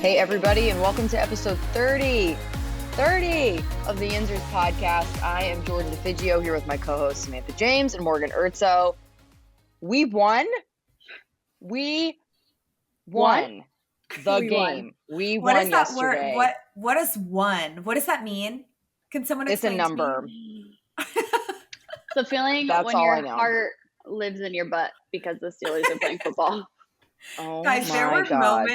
Hey, everybody, and welcome to episode 30 of the Yinzhers podcast. I am Jordan DeFigio here with my co-hosts Samantha James and Morgan Urtso. We won. We won the game. We what won is that yesterday. word? What is won? What does that mean? Can someone explain? It's a number. It's a feeling That's when all your I know. heart lives in your butt because the Steelers are playing football. Oh, Guys, there my were God.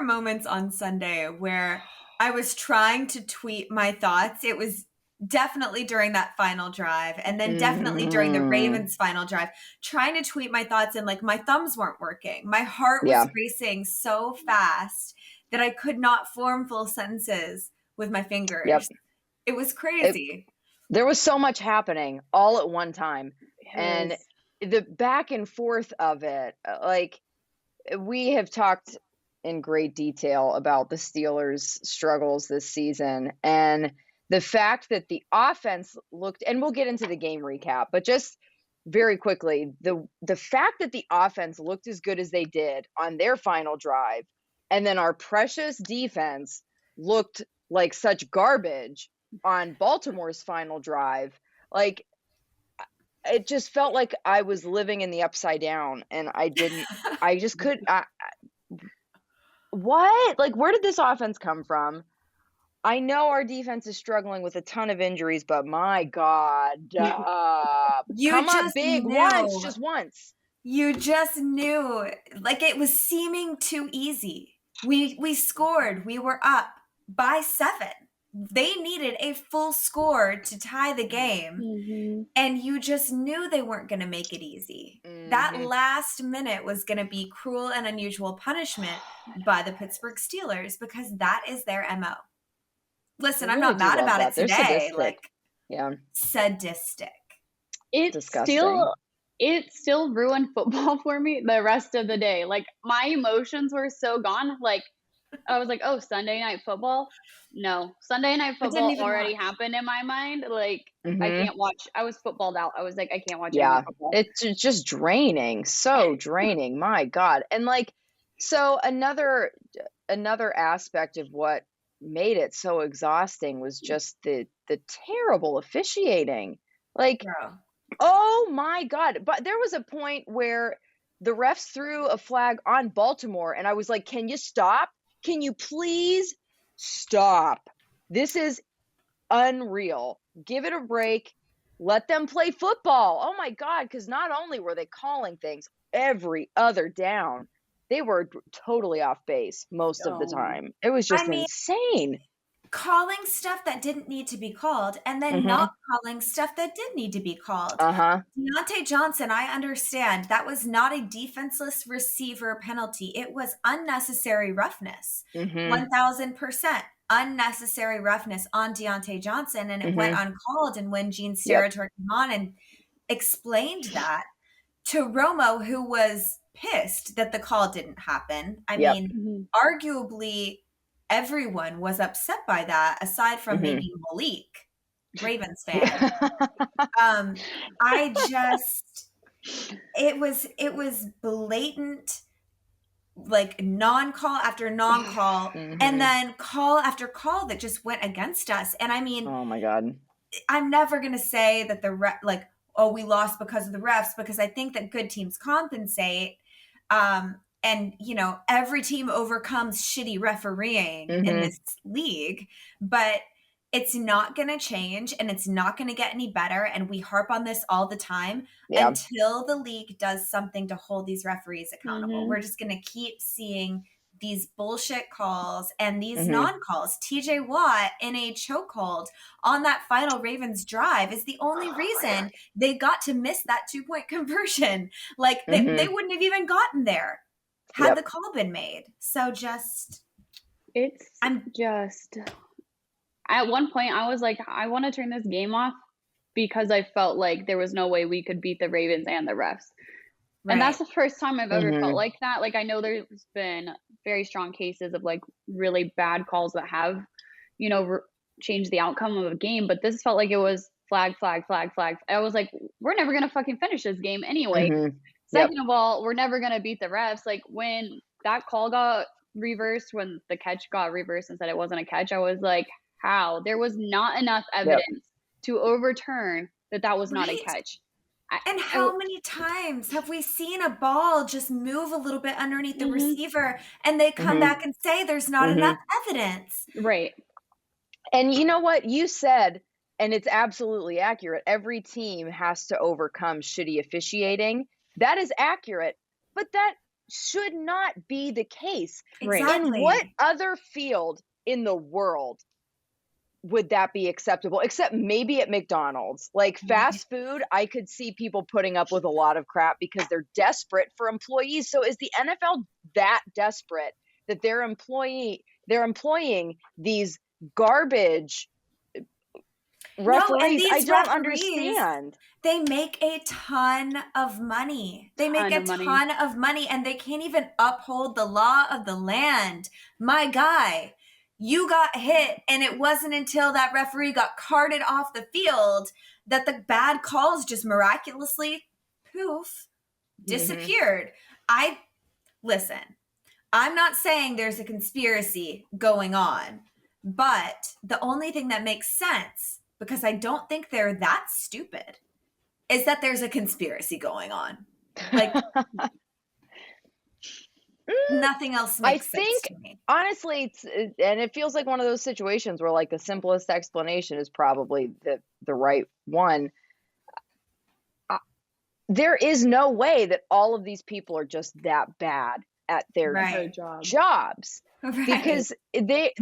moments on Sunday where I was trying to tweet my thoughts. It was definitely during that final drive, and then definitely during the Ravens final drive, trying to tweet my thoughts, and like my thumbs weren't working. My heart was racing so fast that I could not form full sentences with my fingers. Yep. It was crazy. There was so much happening all at one time. And Yes. the back and forth of it, like we have talked in great detail about the Steelers' struggles this season, and the fact that the offense looked, and we'll get into the game recap, but just very quickly, the fact that the offense looked as good as they did on their final drive, and then our precious defense looked like such garbage on Baltimore's final drive, like it just felt like I was living in the upside down, and I just couldn't. What? Like, where did this offense come from? I know our defense is struggling with a ton of injuries, but my God, You come up just big knew. just once. You just knew, like it was seeming too easy. We scored. We were up by 7. They needed a full score to tie the game. Mm-hmm. And you just knew they weren't going to make it easy. That last minute was going to be cruel and unusual punishment by the Pittsburgh Steelers because that is their MO. Listen, I I'm really not do mad love about that. it They're today. sadistic. Like, Yeah. sadistic. Disgusting. It still ruined football for me the rest of the day. Like my emotions were so gone. Like I was like, oh, Sunday night football? No. Sunday night I didn't football even already watch. happened in my mind. Like I can't watch. I was footballed out. I was like, I can't watch any Yeah, more football. it's just draining, so draining. My God. And like, so another aspect of what made it so exhausting was just the terrible officiating. Like, Bro. oh my God. But there was a point where the refs threw a flag on Baltimore, and I was like, can you stop? Can you please stop? This is unreal. Give it a break. Let them play football. Oh my God, because not only were they calling things every other down, they were totally off base most of the time. It was just insane. Calling stuff that didn't need to be called and then not calling stuff that did need to be called. Deontay Johnson, I understand. That was not a defenseless receiver penalty. It was unnecessary roughness. 1,000% unnecessary roughness on Deontay Johnson, and it went uncalled. And when Gene Steratore came on and explained that to Romo, who was pissed that the call didn't happen, I mean, arguably everyone was upset by that, aside from maybe Malik, Ravens fan. It was blatant, like non-call after non-call, and then call after call that just went against us. And I mean, oh my God, I'm never gonna say that we lost because of the refs, because I think that good teams compensate. And, you know, every team overcomes shitty refereeing in this league, but it's not going to change, and it's not going to get any better. And we harp on this all the time until the league does something to hold these referees accountable. We're just going to keep seeing these bullshit calls and these non-calls. TJ Watt in a chokehold on that final Ravens drive is the only reason they got to miss that 2-point conversion. Like they wouldn't have even gotten there had the call been made. So at one point I was like, I want to turn this game off because I felt like there was no way we could beat the Ravens and the refs. Right. And that's the first time I've ever felt like that. Like I know there's been very strong cases of like really bad calls that have, you know, changed the outcome of a game, but this felt like it was flag. I was like, we're never going to fucking finish this game anyway. Second of all, we're never going to beat the refs. Like when that call got reversed, when the catch got reversed and said it wasn't a catch, I was like, how? There was not enough evidence to overturn that was not a catch. And how many times have we seen a ball just move a little bit underneath the receiver and they come back and say there's not enough evidence? Right. And you know what you said, and it's absolutely accurate. Every team has to overcome shitty officiating. That is accurate, but that should not be the case. Exactly. In what other field in the world would that be acceptable? Except maybe at McDonald's. Like fast food, I could see people putting up with a lot of crap because they're desperate for employees. So is the NFL that desperate that they're employing these garbage referees? I don't understand. They make a ton of money. They make a ton of money, and they can't even uphold the law of the land. My guy, you got hit, and it wasn't until that referee got carted off the field that the bad calls just miraculously, poof, disappeared. Listen, I'm not saying there's a conspiracy going on, but the only thing that makes sense, because I don't think they're that stupid, is that there's a conspiracy going on. Like, nothing else makes sense to me. Honestly, and it feels like one of those situations where like the simplest explanation is probably the right one. There is no way that all of these people are just that bad at their jobs. Right. Because they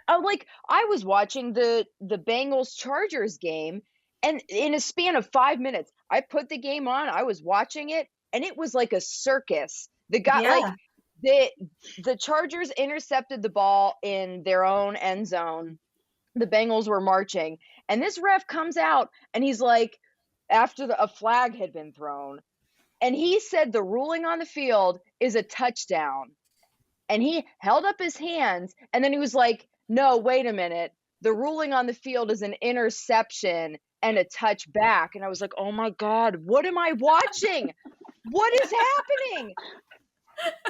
like, I was watching the Bengals Chargers game, and in a span of 5 minutes, I put the game on, I was watching it, and it was like a circus. The guy, like the Chargers intercepted the ball in their own end zone. The Bengals were marching, and this ref comes out, and he's like, after a flag had been thrown, and he said the ruling on the field is a touchdown. And he held up his hands, and then he was like, no, wait a minute. The ruling on the field is an interception and a touchback. And I was like, oh my God, what am I watching? What is happening?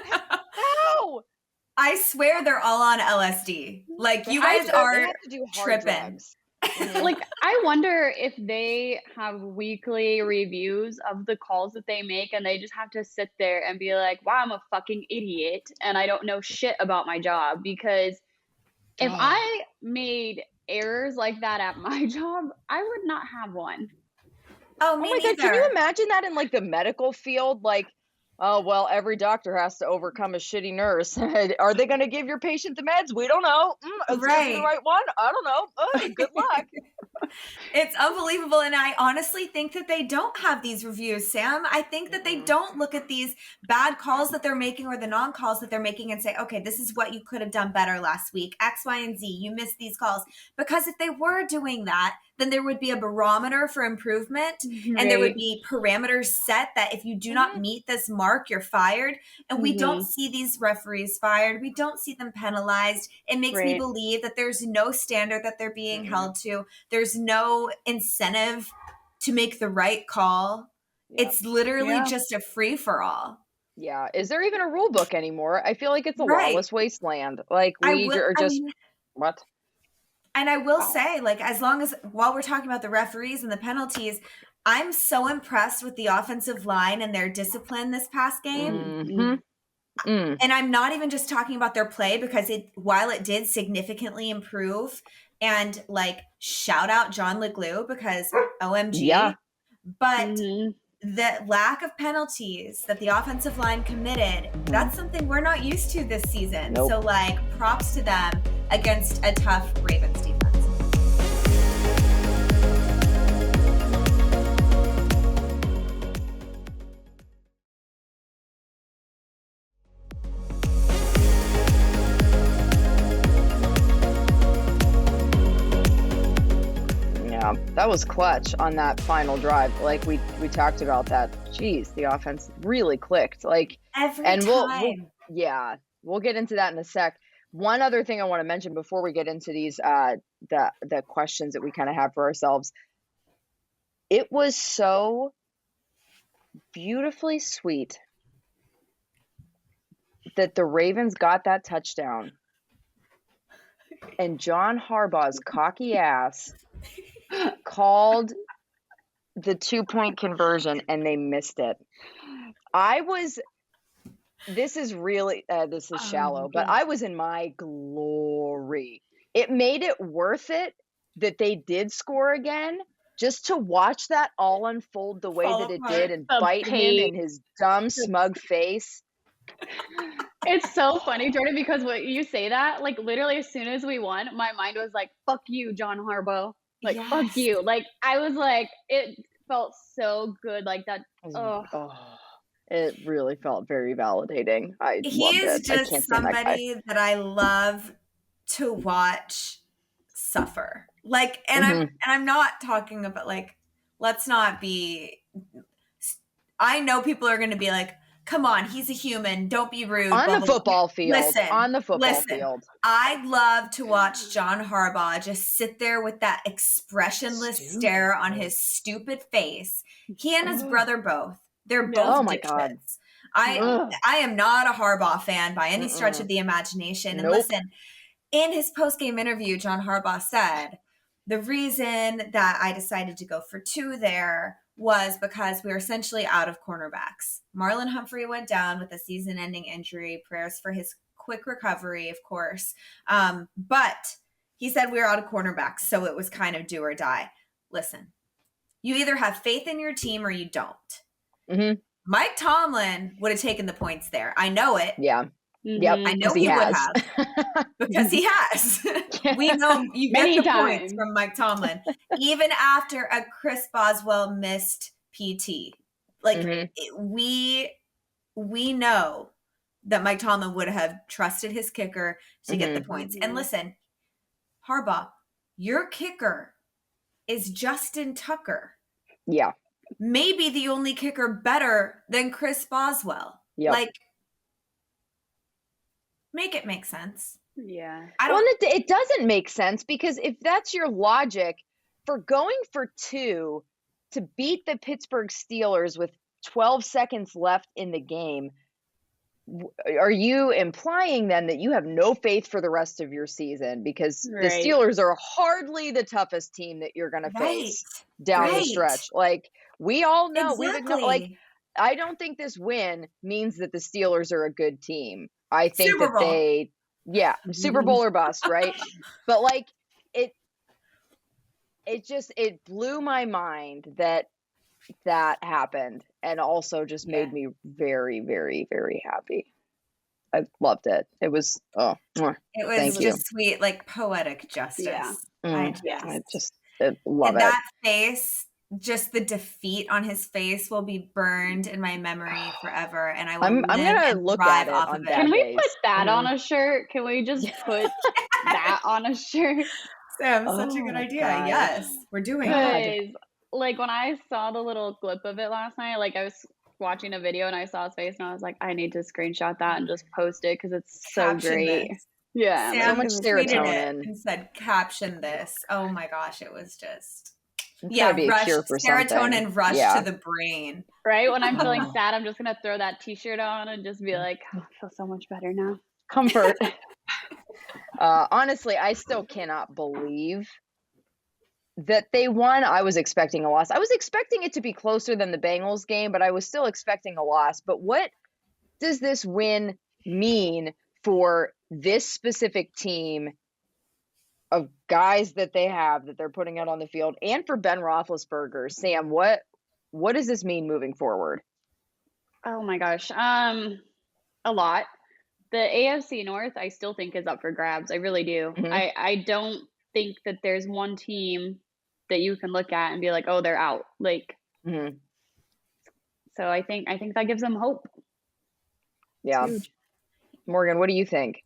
How? I swear they're all on LSD. Like, you guys are tripping. Like, I wonder if they have weekly reviews of the calls that they make, and they just have to sit there and be like, wow, I'm a fucking idiot and I don't know shit about my job. Because if I made errors like that at my job, I would not have one. Oh my God, can you imagine that in like the medical field? Like, oh, well, every doctor has to overcome a shitty nurse. Are they going to give your patient the meds? We don't know. Is this the right one? I don't know. Oh, good luck. It's unbelievable. And I honestly think that they don't have these reviews, Sam. I think that they don't look at these bad calls that they're making or the non-calls that they're making and say, okay, this is what you could have done better last week. X, Y, and Z. You missed these calls. Because if they were doing that, then there would be a barometer for improvement, and there would be parameters set that if you do not meet this mark, you're fired. And we don't see these referees fired. We don't see them penalized. It makes me believe that there's no standard that they're being held to. There's no incentive to make the right call. It's literally just a free-for-all. Yeah. Is there even a rule book anymore? I feel like it's a lawless wasteland. Like, what? And I will say, like, while we're talking about the referees and the penalties, I'm so impressed with the offensive line and their discipline this past game. And I'm not even just talking about their play, because while it did significantly improve, and like, shout out John LeGlue, because OMG, but the lack of penalties that the offensive line committed, that's something we're not used to this season. So like, props to them against a tough Ravens defense. Yeah, that was clutch on that final drive. Like, we talked about that. Jeez, the offense really clicked. Like, every time. We'll get into that in a sec. One other thing I want to mention before we get into these the questions that we kind of have for ourselves. It was so beautifully sweet that the Ravens got that touchdown and John Harbaugh's cocky ass called the 2-point conversion and they missed it. This is shallow, but I was in my glory. It made it worth it that they did score again, just to watch that all unfold the way that it did and bite him in his dumb, smug face. It's so funny, Jordan, because when you say that, like literally as soon as we won, my mind was like, fuck you, John Harbaugh. Like, fuck you. Like, I was like, it felt so good. Like that. It really felt very validating. He's just somebody that I love to watch suffer. Like, and I'm not talking about like, let's not be, I know people are going to be like, come on, he's a human. Don't be rude. On the football field. Listen, I love to watch John Harbaugh just sit there with that expressionless stare on his stupid face. He and his brother both. They're both oh my God. I am not a Harbaugh fan by any stretch of the imagination. And listen, in his post-game interview, John Harbaugh said, the reason that I decided to go for 2 there was because we were essentially out of cornerbacks. Marlon Humphrey went down with a season-ending injury. Prayers for his quick recovery, of course. But he said we were out of cornerbacks, so it was kind of do or die. Listen, you either have faith in your team or you don't. Mm-hmm. Mike Tomlin would have taken the points there. I know it. Yeah. Mm-hmm. Yep. I know he would have. Because he has. We know you get the points from Mike Tomlin. Even after a Chris Boswell missed PT. Like, we know that Mike Tomlin would have trusted his kicker to get the points. And listen, Harbaugh, your kicker is Justin Tucker. Yeah. Maybe the only kicker better than Chris Boswell. Yep. Like, make it make sense. Yeah. It doesn't make sense, because if that's your logic for going for 2 to beat the Pittsburgh Steelers with 12 seconds left in the game, are you implying then that you have no faith for the rest of your season? Because the Steelers are hardly the toughest team that you're going to face down the stretch. Like, we all know, I don't think this win means that the Steelers are a good team. I think Super Bowl. Super Bowl or bust, right? But like, it blew my mind that happened, and also just made me very, very, very happy. I loved it. It was just sweet, like poetic justice. Yeah. I love it. That face, just the defeat on his face will be burned in my memory forever. And I'm gonna look at it off on of it. Can we put that on a shirt? Can we just put that on a shirt? Sam, such a good idea. God. Yes, we're doing it. Like, when I saw the little clip of it last night, like I was watching a video and I saw his face and I was like, I need to screenshot that and just post it because it's so great. This. Yeah. Sam so much serotonin. And said, caption this. Oh my gosh, it was just serotonin rush to the brain. Right? When I'm feeling sad, I'm just gonna throw that t-shirt on and just be like, I feel so much better now. Comfort. Honestly, I still cannot believe that they won. I was expecting a loss. I was expecting it to be closer than the Bengals game, but I was still expecting a loss. But what does this win mean for this specific team of guys that they have that they're putting out on the field, and for Ben Roethlisberger? Sam, what does this mean moving forward? Oh my gosh. A lot. The AFC North, I still think, is up for grabs. I really do. Mm-hmm. I don't think that there's one team that you can look at and be like, oh, they're out. Like, so I think that gives them hope. Yeah. Morgan, what do you think?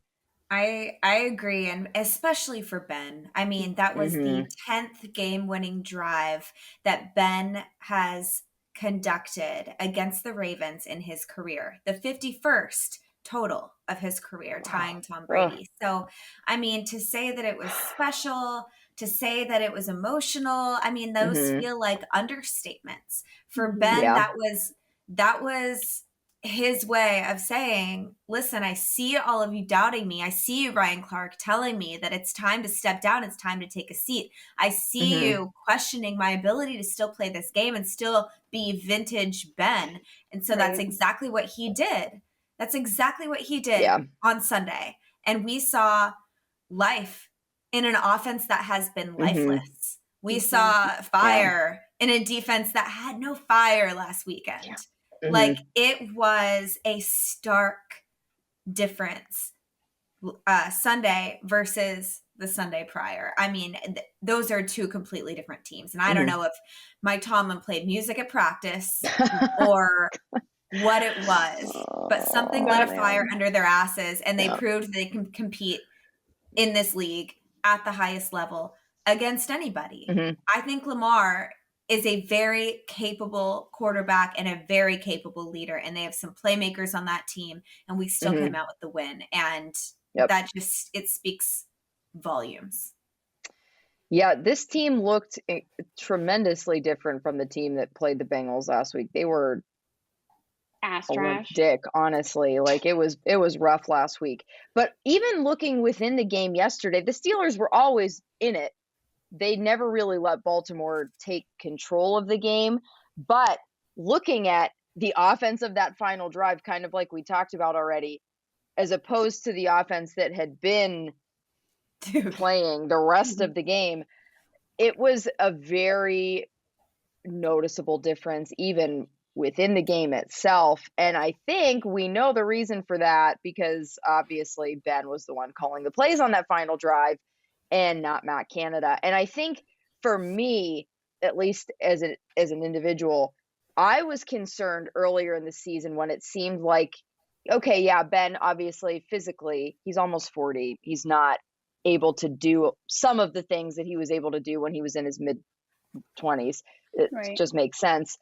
I agree, and especially for Ben. I mean, that was the 10th game-winning drive that Ben has conducted against the Ravens in his career. The 51st total of his career, tying Tom Brady. So, I mean, to say that it was special, to say that it was emotional, I mean, those feel like understatements. For Ben, that was his way of saying, listen, I see all of you doubting me. I see you, Ryan Clark, telling me that it's time to step down. It's time to take a seat. I see you questioning my ability to still play this game and still be vintage Ben. And so that's exactly what he did. That's exactly what he did on Sunday. And we saw life in an offense that has been lifeless. We saw fire in a defense that had no fire last weekend. Like, it was a stark difference, Sunday versus the Sunday prior. I mean, those are two completely different teams. And I don't know if Mike Tomlin played music at practice or what it was, but something lit a fire under their asses, and they proved they can compete in this league at the highest level against anybody. I think Lamar is a very capable quarterback and a very capable leader, and they have some playmakers on that team, and we still came out with the win. And that just, it speaks volumes. Yeah, this team looked tremendously different from the team that played the Bengals last week. They were ass trash. Dick, honestly. Like, it was rough last week. But even looking within the game yesterday, the Steelers were always in it. They never really let Baltimore take control of the game. But looking at the offense of that final drive, kind of like we talked about already, as opposed to the offense that had been playing the rest of the game, it was a very noticeable difference even within the game itself. And I think we know the reason for that, because obviously Ben was the one calling the plays on that final drive and not Matt Canada. And I think for me, at least as an individual, I was concerned earlier in the season when it seemed like, okay, yeah, Ben, obviously physically, he's almost 40. He's not able to do some of the things that he was able to do when he was in his mid-20s. It just makes sense.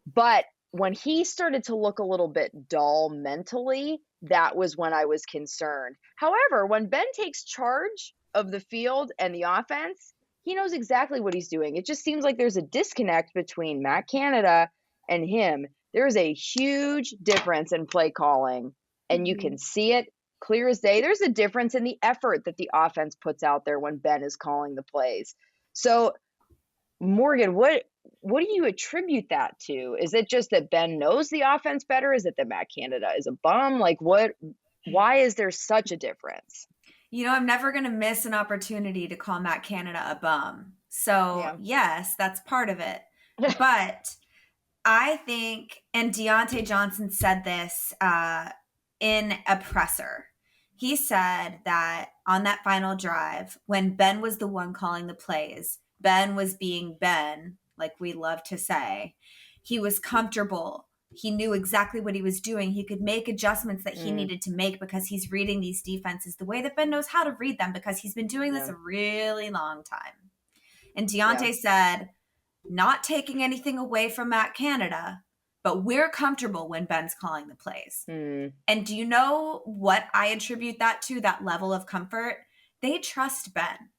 But when he started to look a little bit dull mentally, that was when I was concerned. However, when Ben takes charge of the field and the offense, he knows exactly what he's doing. It just seems like there's a disconnect between Matt Canada and him. There's a huge difference in play calling, and you can see it clear as day. There's a difference in the effort that the offense puts out there when Ben is calling the plays. So, Morgan, what do you attribute that to? Is it just that Ben knows the offense better? Is it that Matt Canada is a bum? Like, why is there such a difference? You know, I'm never going to miss an opportunity to call Matt Canada a bum. So, yes, that's part of it. But I think, and Deontay Johnson said this in a presser. He said that on that final drive, when Ben was the one calling the plays, Ben was being Ben, like we love to say. He was comfortable. He knew exactly what he was doing. He could make adjustments that he needed to make because he's reading these defenses the way that Ben knows how to read them, because he's been doing this a really long time. And Deontay said, not taking anything away from Matt Canada, but we're comfortable when Ben's calling the plays. And do you know what I attribute that to, that level of comfort? They trust Ben.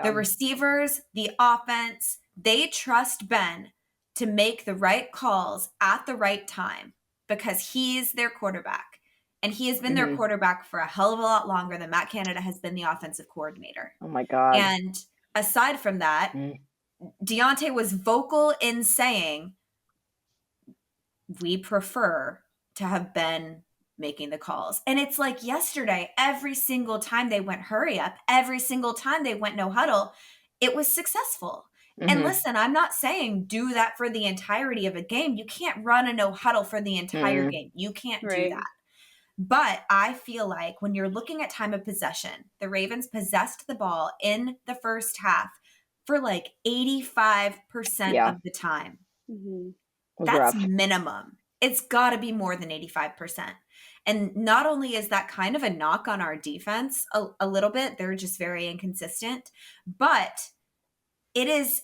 The receivers, the offense, they trust Ben to make the right calls at the right time because he's their quarterback. And he has been their quarterback for a hell of a lot longer than Matt Canada has been the offensive coordinator. Oh, my God. And aside from that, Deontay was vocal in saying, we prefer to have Ben making the calls. And it's like yesterday, every single time they went hurry up, every single time they went no huddle, it was successful. And listen, I'm not saying do that for the entirety of a game. You can't run a no huddle for the entire game. You can't do that. But I feel like when you're looking at time of possession, the Ravens possessed the ball in the first half for like 85% of the time. That's minimum. It's got to be more than 85%. And not only is that kind of a knock on our defense a little bit, they're just very inconsistent, but it is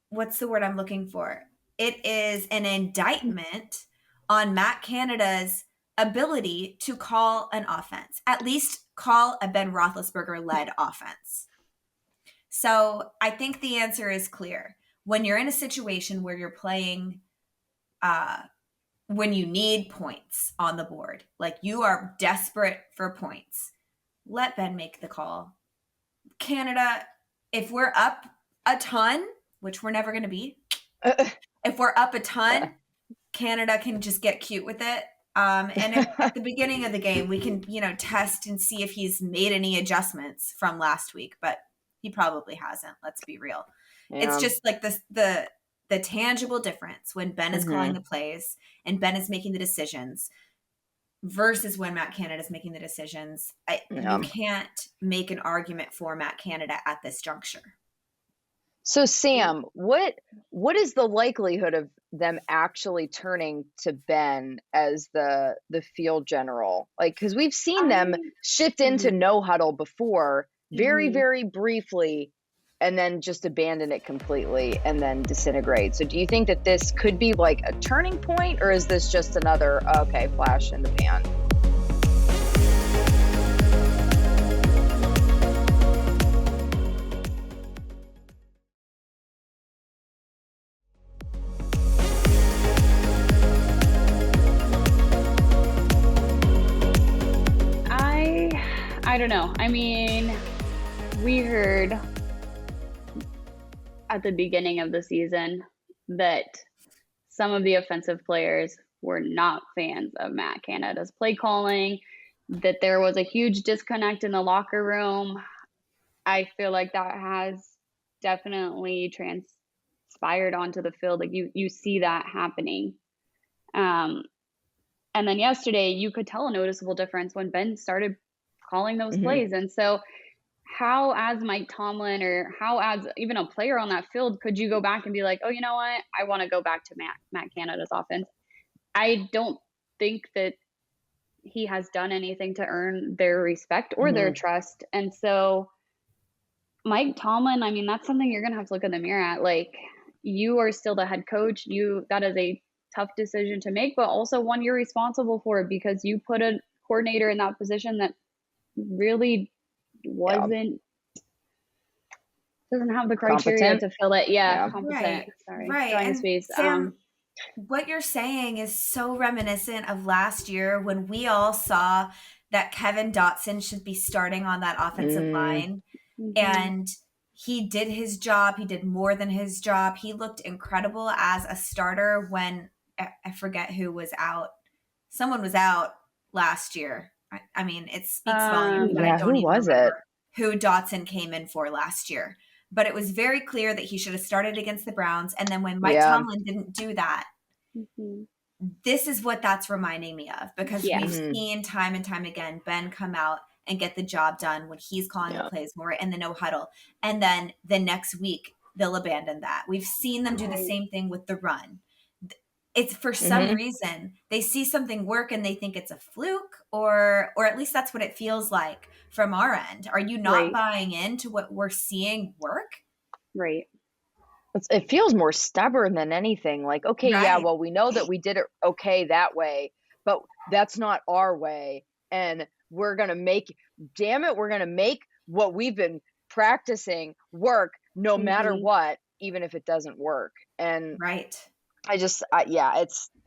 what's the word I'm looking for? It is an indictment on Matt Canada's ability to call an offense, at least call a Ben Roethlisberger-led offense. So I think the answer is clear. When you're in a situation where you're playing when you need points on the board, like you are desperate for points, let Ben make the call. Canada, if we're up a ton, which we're never going to be, if we're up a ton, Canada can just get cute with it. And if at the beginning of the game, we can, test and see if he's made any adjustments from last week, but he probably hasn't. Let's be real. Yeah. It's just like the tangible difference when Ben is calling the plays and Ben is making the decisions versus when Matt Canada is making the decisions. You can't make an argument for Matt Canada at this juncture. So Sam, what is the likelihood of them actually turning to Ben as the field general? Like, because we've seen them shift into no huddle before, very, very briefly, and then just abandon it completely and then disintegrate. So do you think that this could be like a turning point, or is this just another, flash in the pan? I don't know. I mean, we heard at the beginning of the season that some of the offensive players were not fans of Matt Canada's play calling, that there was a huge disconnect in the locker room. I feel like that has definitely transpired onto the field. Like you see that happening. And then yesterday you could tell a noticeable difference when Ben started calling those plays. And so how, as Mike Tomlin, or how as even a player on that field, could you go back and be like, oh, you know what? I want to go back to Matt Canada's offense. I don't think that he has done anything to earn their respect or their trust. And so Mike Tomlin, I mean, that's something you're going to have to look in the mirror at. Like, you are still the head coach. That is a tough decision to make, but also one you're responsible for, because you put a coordinator in that position that really doesn't have the criteria to fill it. Competent. Right. And Sam, what you're saying is so reminiscent of last year when we all saw that Kevin Dotson should be starting on that offensive line. And he did his job. He did more than his job. He looked incredible as a starter when I forget who was out. Someone was out last year. I mean, it speaks volumes, but I don't even remember who Dotson came in for last year. But it was very clear that he should have started against the Browns. And then when Mike Tomlin didn't do that, this is what that's reminding me of, because we've seen time and time again Ben come out and get the job done when he's calling the plays more in the no huddle. And then the next week, they'll abandon that. We've seen them do the same thing with the run. It's for some reason they see something work and they think it's a fluke, or at least that's what it feels like from our end. Are you not buying into what we're seeing work? Right. It feels more stubborn than anything. Like, well, we know that we did it that way, but that's not our way. And we're going to make what we've been practicing work no matter what, even if it doesn't work. And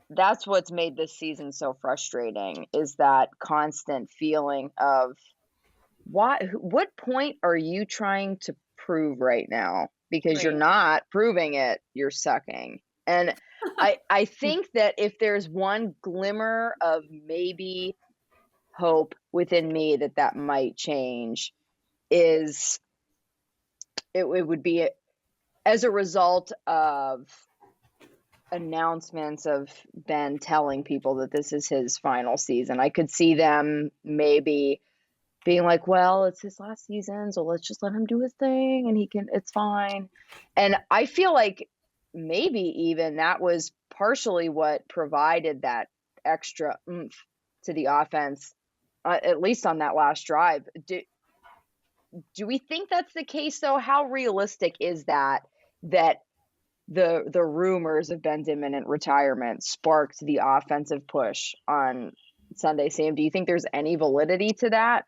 that's what's made this season so frustrating, is that constant feeling of what point are you trying to prove right now? Because you're not proving it, you're sucking. And I think that if there's one glimmer of maybe hope within me that might change, is it would be as a result of announcements of Ben telling people that this is his final season. I could see them maybe being like, well, it's his last season, so let's just let him do his thing and it's fine. And I feel like maybe even that was partially what provided that extra oomph to the offense, at least on that last drive. Do we think that's the case, though? How realistic is that the rumors of Ben's imminent retirement sparked the offensive push on Sunday? Sam, do you think there's any validity to that?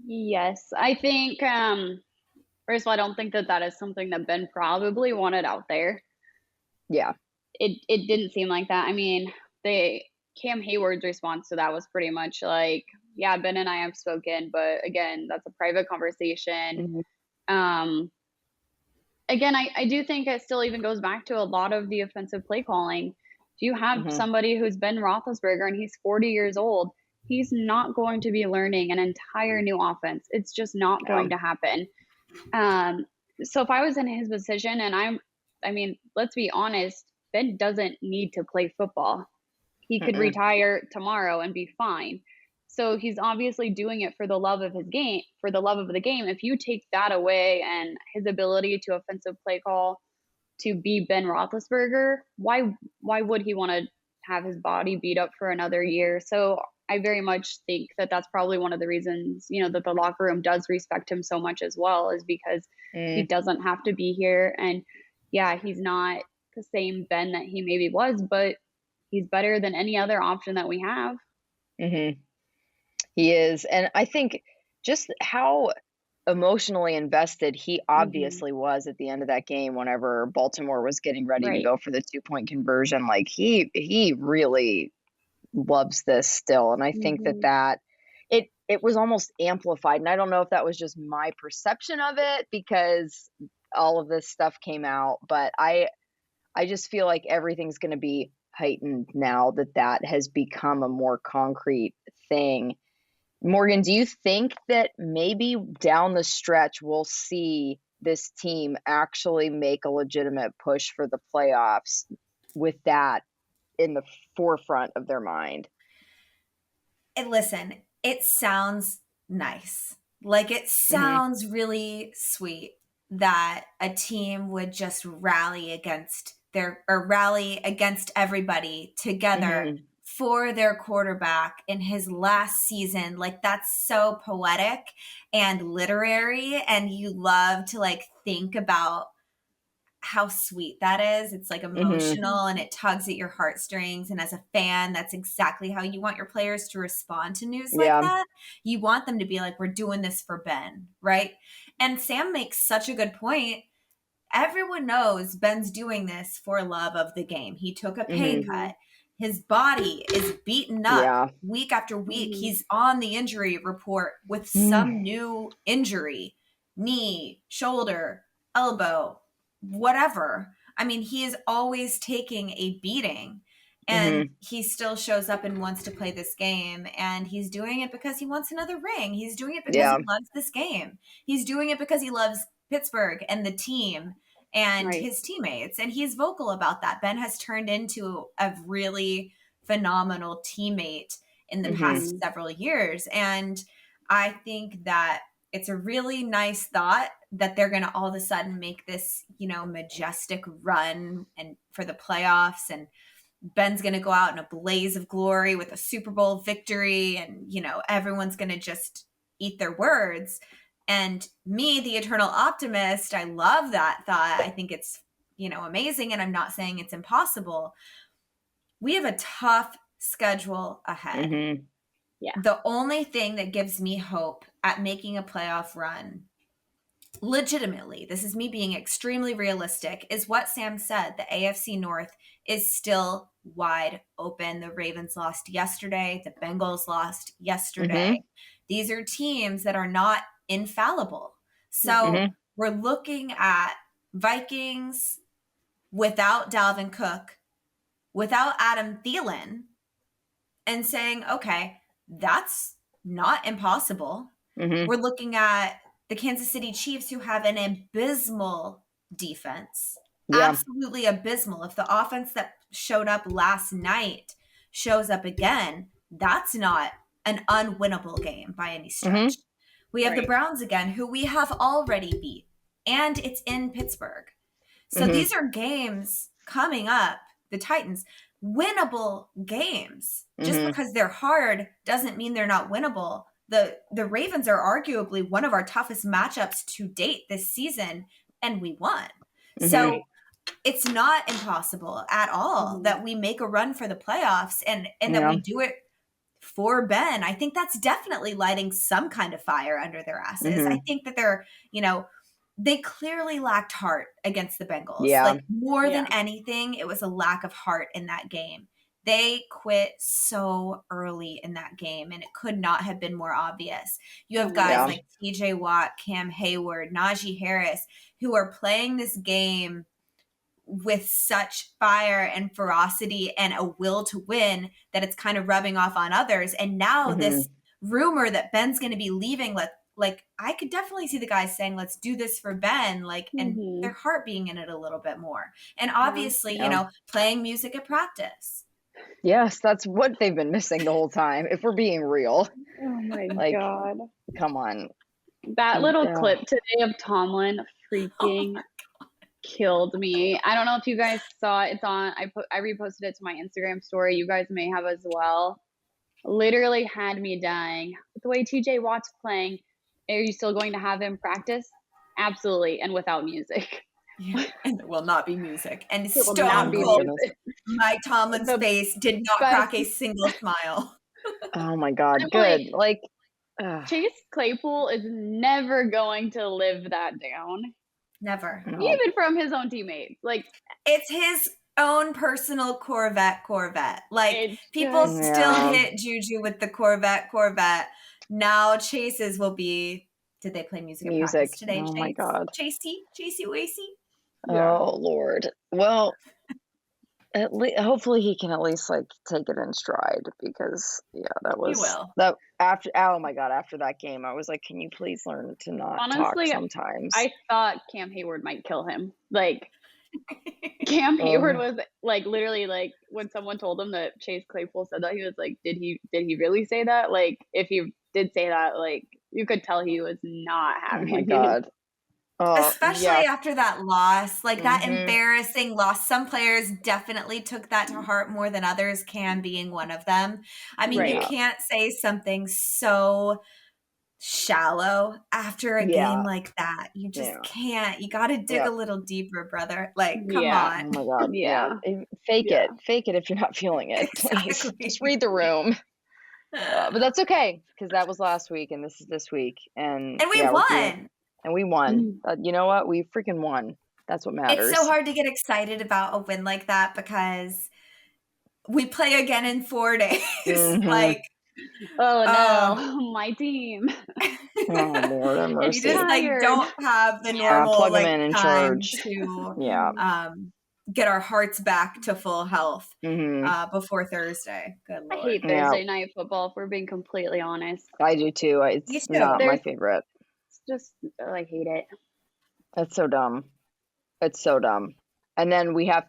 Yes, I think, first of all, I don't think that is something that Ben probably wanted out there. Yeah. It didn't seem like that. I mean, Cam Hayward's response to that was pretty much like, yeah, Ben and I have spoken, but again, that's a private conversation. Mhm. Again, I do think it still even goes back to a lot of the offensive play calling. Do you have Mhm. somebody who's Ben Roethlisberger and he's 40 years old? He's not going to be learning an entire new offense. It's just not going to happen. So if I was in his position, and I mean, let's be honest, Ben doesn't need to play football. He could Mm-mm. retire tomorrow and be fine. So he's obviously doing it for the love of his game, for the love of the game. If you take that away and his ability to offensive play call to be Ben Roethlisberger, why would he want to have his body beat up for another year? So I very much think that that's probably one of the reasons, that the locker room does respect him so much as well, is because he doesn't have to be here. And yeah, he's not the same Ben that he maybe was, but he's better than any other option that we have. Mm-hmm. He is. And I think just how emotionally invested he obviously was at the end of that game whenever Baltimore was getting ready to Right. go for the 2-point conversion. Like he really loves this still. And I think that it was almost amplified. And I don't know if that was just my perception of it because all of this stuff came out, but I just feel like everything's going to be heightened now that has become a more concrete thing. Morgan, do you think that maybe down the stretch we'll see this team actually make a legitimate push for the playoffs with that in the forefront of their mind? And listen, it sounds nice. Like, it sounds really sweet that a team would just rally against everybody together for their quarterback in his last season. Like, that's so poetic and literary, and you love to like think about how sweet that is. It's like emotional and it tugs at your heartstrings. And as a fan, that's exactly how you want your players to respond to news like that. You want them to be like, we're doing this for Ben, right? And Sam makes such a good point. Everyone knows Ben's doing this for love of the game. He took a pay cut. His body is beaten up week after week. He's on the injury report with some new injury, knee, shoulder, elbow, whatever. I mean, he is always taking a beating, and he still shows up and wants to play this game. And he's doing it because he wants another ring. He's doing it because he loves this game. He's doing it because he loves Pittsburgh and the team and his teammates. And he's vocal about that. Ben has turned into a really phenomenal teammate in the past several years. And I think that it's a really nice thought that they're going to all of a sudden make this, majestic run and for the playoffs, and Ben's going to go out in a blaze of glory with a Super Bowl victory, and, everyone's going to just eat their words. And me, the eternal optimist, I love that thought. I think it's, amazing. And I'm not saying it's impossible. We have a tough schedule ahead. Yeah. The only thing that gives me hope at making a playoff run, legitimately, this is me being extremely realistic, is what Sam said. The AFC North is still wide open. The Ravens lost yesterday. The Bengals lost yesterday. These are teams that are not infallible. So we're looking at Vikings without Dalvin Cook, without Adam Thielen, and saying, okay, that's not impossible. We're looking at the Kansas City Chiefs, who have an abysmal defense. Absolutely abysmal. If the offense that showed up last night shows up again, that's not an unwinnable game by any stretch. We have the Browns again, who we have already beat, and it's in Pittsburgh. So these are games coming up, the Titans, winnable games. Just because they're hard doesn't mean they're not winnable. The Ravens are arguably one of our toughest matchups to date this season, and we won. So it's not impossible at all that we make a run for the playoffs, and that we do it for Ben. I think that's definitely lighting some kind of fire under their asses. I think that they're, they clearly lacked heart against the Bengals. Like, more than anything, it was a lack of heart in that game. They quit so early in that game, and it could not have been more obvious. You have guys like TJ Watt, Cam Hayward, Najee Harris, who are playing this game with such fire and ferocity and a will to win that it's kind of rubbing off on others. And now this rumor that Ben's going to be leaving, like I could definitely see the guys saying, let's do this for Ben, like, and their heart being in it a little bit more. And obviously, you know, playing music at practice. Yes, that's what they've been missing the whole time, if we're being real. Oh my God. Come on. That little clip today of Tomlin freaking killed me. I don't know if you guys saw it. It's on. I reposted it to my Instagram story. You guys may have as well. Literally had me dying. With the way TJ Watt's playing, are you still going to have him practice? Absolutely, and without music. Yeah, and there will not be music. And Stone Cold Mike Tomlin's face did not crack a single smile. Oh my God, good. Like Chase Claypool is never going to live that down. Never. No. Even from his own teammates. Like, it's his own personal Corvette. Like, people still hit Juju with the Corvette. Now Chase's will be, did they play music at practice today? Oh my God. Chasey Wasey? Oh Lord. Well, hopefully he can at least like take it in stride, because that was he will. That after after that game I was like, can you please learn to not talk sometimes? I thought Cam Hayward might kill him. Like Cam Hayward was like literally like when someone told him that Chase Claypool said that, he was like, did he really say that? Like if he did say that, like you could tell he was not happy. Oh my God. Especially after that loss, like that embarrassing loss. Some players definitely took that to heart more than others, Cam being one of them. I mean, you can't say something so shallow after a game like that. You just can't. You got to dig a little deeper, brother. Like, come on. Oh my God. Yeah. Fake it if you're not feeling it. Please. Just read the room. But that's okay, because that was last week and this is this week. And we won. And we won. You know what? We freaking won. That's what matters. It's so hard to get excited about a win like that because we play again in 4 days. Like, oh no, my team. Oh Lord, I'm and you just like don't have the normal plug like them in time charge. To get our hearts back to full health before Thursday. Good Lord. I hate Thursday night football, if we're being completely honest. I do too. It's not my favorite. Just I hate it. That's so dumb. It's so dumb. And then we have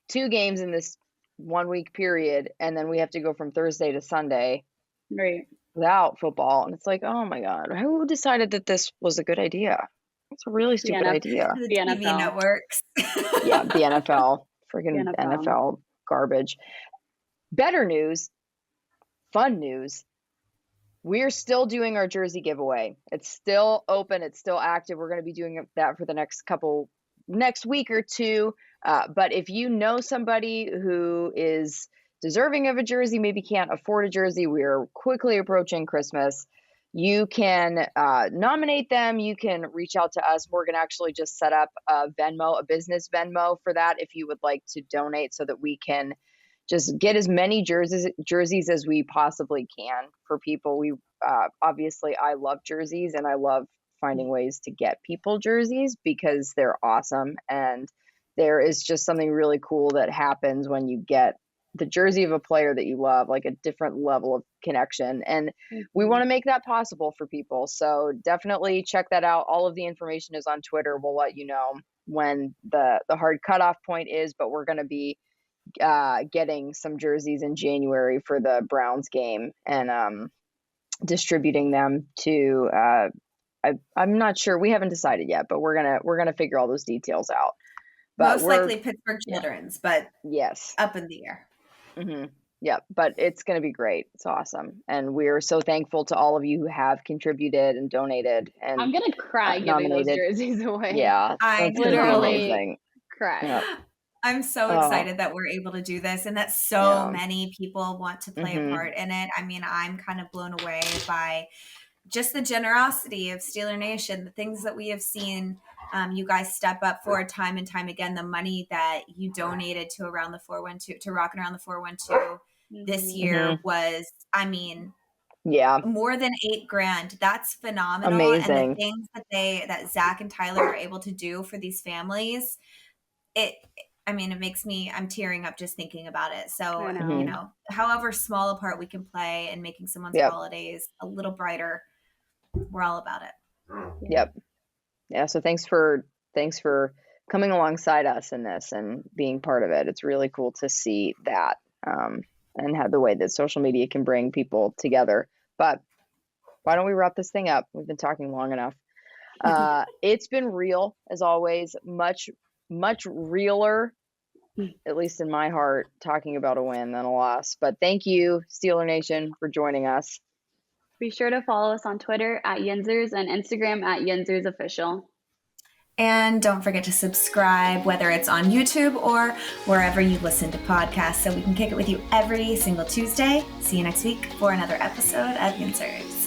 2 games in this 1 week period, and then we have to go from Thursday to Sunday without football. And it's like, oh my God, who decided that this was a good idea? It's a really stupid idea. The TV networks. Yeah, the NFL. Freaking NFL garbage. Better news, fun news. We're still doing our jersey giveaway. It's still open. It's still active. We're going to be doing that for the next week or two. But if you know somebody who is deserving of a jersey, maybe can't afford a jersey, we are quickly approaching Christmas. You can nominate them. You can reach out to us. We're going to actually just set up a business Venmo for that, if you would like to donate, so that we can just get as many jerseys as we possibly can for people. We obviously, I love jerseys, and I love finding ways to get people jerseys because they're awesome. And there is just something really cool that happens when you get the jersey of a player that you love, like a different level of connection. And we want to make that possible for people. So definitely check that out. All of the information is on Twitter. We'll let you know when the hard cutoff point is, but we're going to be getting some jerseys in January for the Browns game and distributing them to I'm not sure, we haven't decided yet, but we're gonna figure all those details out. But most likely Pittsburgh Children's, but yes, up in the air. Yeah, but it's gonna be great. It's awesome, and we're so thankful to all of you who have contributed and donated. And I'm gonna cry giving those jerseys away. Yeah, I literally cry. Yeah. I'm so excited that we're able to do this and that so many people want to play a part in it. I mean, I'm kind of blown away by just the generosity of Steeler Nation, the things that we have seen You guys step up for time and time again. The money that you donated to Around the 412, to Rockin' Around the 412 this year was, I mean, more than $8,000. That's phenomenal. Amazing. And the things that Zach and Tyler are able to do for these families, it makes me, I'm tearing up just thinking about it. So, you know, however small a part we can play in making someone's holidays a little brighter, we're all about it. Yep. Yeah. So thanks for coming alongside us in this and being part of it. It's really cool to see that, and how the way that social media can bring people together. But why don't we wrap this thing up? We've been talking long enough. It's been real, as always, much realer, at least in my heart, talking about a win than a loss. But thank you, Steeler Nation, for joining us. Be sure to follow us on Twitter at Yinzhers and Instagram at Yinzhers Official. And don't forget to subscribe, whether it's on YouTube or wherever you listen to podcasts, so we can kick it with you every single Tuesday. See you next week for another episode of Yinzhers.